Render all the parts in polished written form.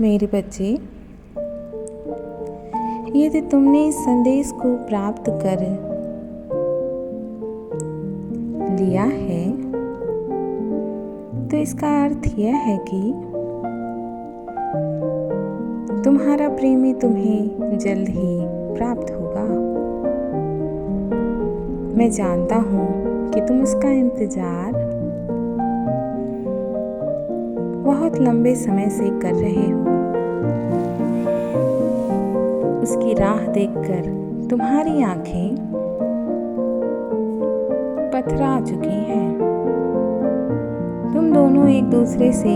मेरे बच्चे, यदि तुमने इस संदेश को प्राप्त कर लिया है तो इसका अर्थ यह है कि तुम्हारा प्रेमी तुम्हें जल्द ही प्राप्त होगा। मैं जानता हूँ कि तुम उसका इंतजार बहुत लंबे समय से कर रहे हो। उसकी राह देखकर तुम्हारी आंखें पथरा चुकी हैं। तुम दोनों एक दूसरे से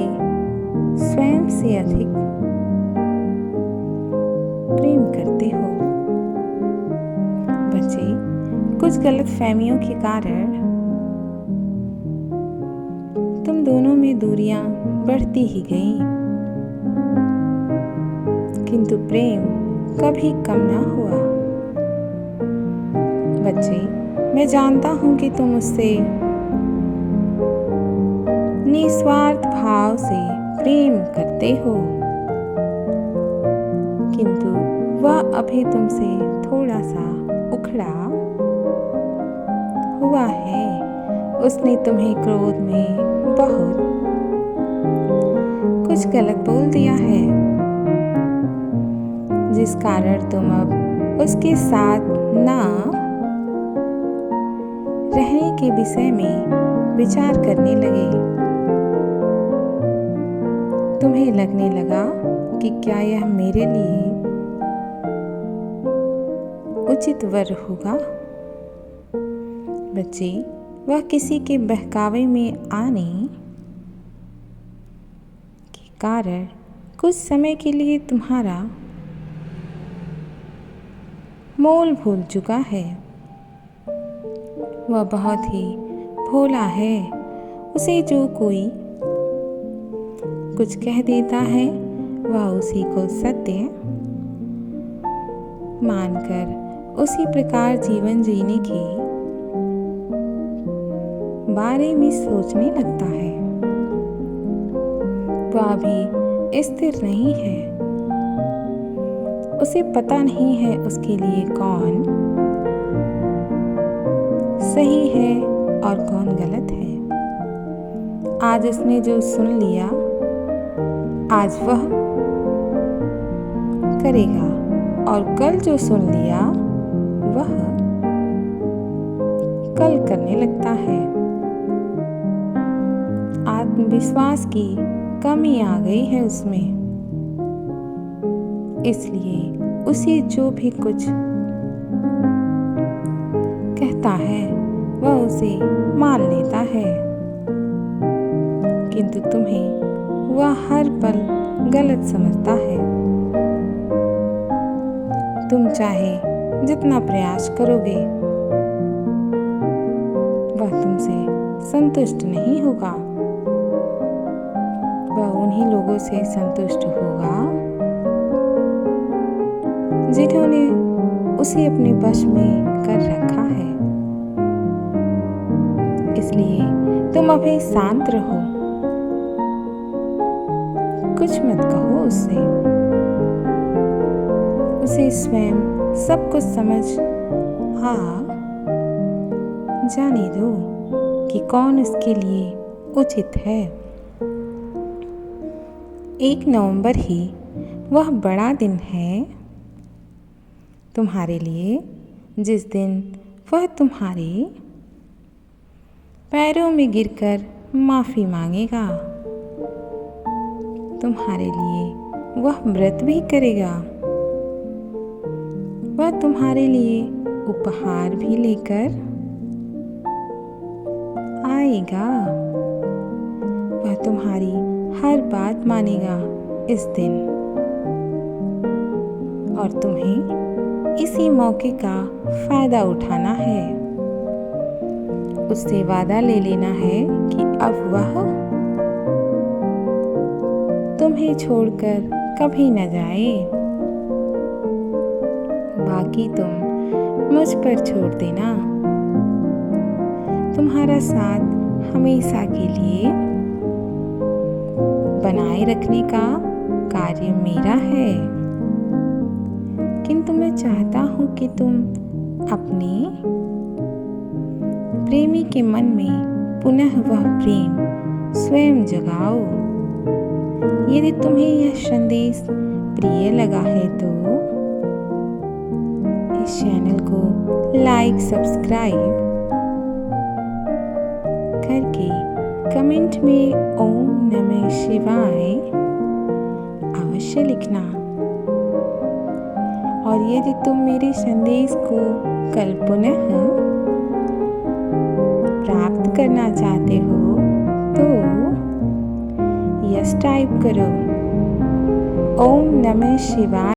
स्वयं से अधिक प्रेम करते हो। बच्चे, कुछ गलतफहमियों के कारण तुम दोनों में दूरियां बढ़ती ही गईं, किंतु प्रेम कभी कम ना हुआ। बच्चे, मैं जानता हूं कि तुम उससे निस्वार्थ भाव से प्रेम करते हो, किंतु वह अभी तुमसे थोड़ा सा उखड़ा हुआ है। उसने तुम्हें क्रोध में बहुत कुछ गलत बोल दिया है, जिस कारण तुम अब उसके साथ ना रहने के विषय में विचार करने लगे। तुम्हें लगने लगा कि क्या यह मेरे लिए उचित वर होगा। बच्चे, वह किसी के बहकावे में आने के कारण कुछ समय के लिए तुम्हारा मोल भूल चुका है। वह बहुत ही भोला है। उसे जो कोई कुछ कह देता है वह उसी को सत्य मानकर उसी प्रकार जीवन जीने के बारे में सोचने लगता है। वह अभी स्थिर नहीं है। उसे पता नहीं है उसके लिए कौन सही है और कौन गलत है। आज उसने जो सुन लिया, आज वह करेगा, और कल जो सुन लिया वह कल करने लगता है। आत्मविश्वास की कमी आ गई है उसमें, इसलिए उसे जो भी कुछ कहता है वह उसे मान लेता है, किंतु तुम्हें वह हर पल गलत समझता है। तुम चाहे जितना प्रयास करोगे वह तुमसे संतुष्ट नहीं होगा। वह उन्हीं लोगों से संतुष्ट होगा जिन्होंने उसे अपने वश में कर रखा है। इसलिए तुम अभी शांत रहो, कुछ मत कहो उससे। उसे स्वयं सब कुछ समझ आ जाने दो कि कौन उसके लिए उचित है। 1 नवंबर ही वह बड़ा दिन है तुम्हारे लिए, जिस दिन वह तुम्हारे पैरों में गिरकर माफ़ी मांगेगा। तुम्हारे लिए वह व्रत भी करेगा। वह तुम्हारे लिए उपहार भी लेकर आएगा। वह तुम्हारी हर बात मानेगा इस दिन, और तुम्हें इसी मौके का फायदा उठाना है। उससे वादा ले लेना है कि अब वह तुम्हें छोड़कर कभी न जाए। बाकी तुम मुझ पर छोड़ देना। तुम्हारा साथ हमेशा के लिए बनाए रखने का कार्य मेरा है, किंतु मैं चाहता हूँ कि तुम अपने प्रेमी के मन में पुनः वह प्रेम स्वयं जगाओ। यदि तुम्हें यह संदेश प्रिय लगा है तो इस चैनल को लाइक सब्सक्राइब करके कमेंट में ओम नमः शिवाय अवश्य लिखना। और यदि तुम मेरे संदेश को कल पुनः प्राप्त करना चाहते हो तो यस टाइप करो। ओम नमः शिवाय।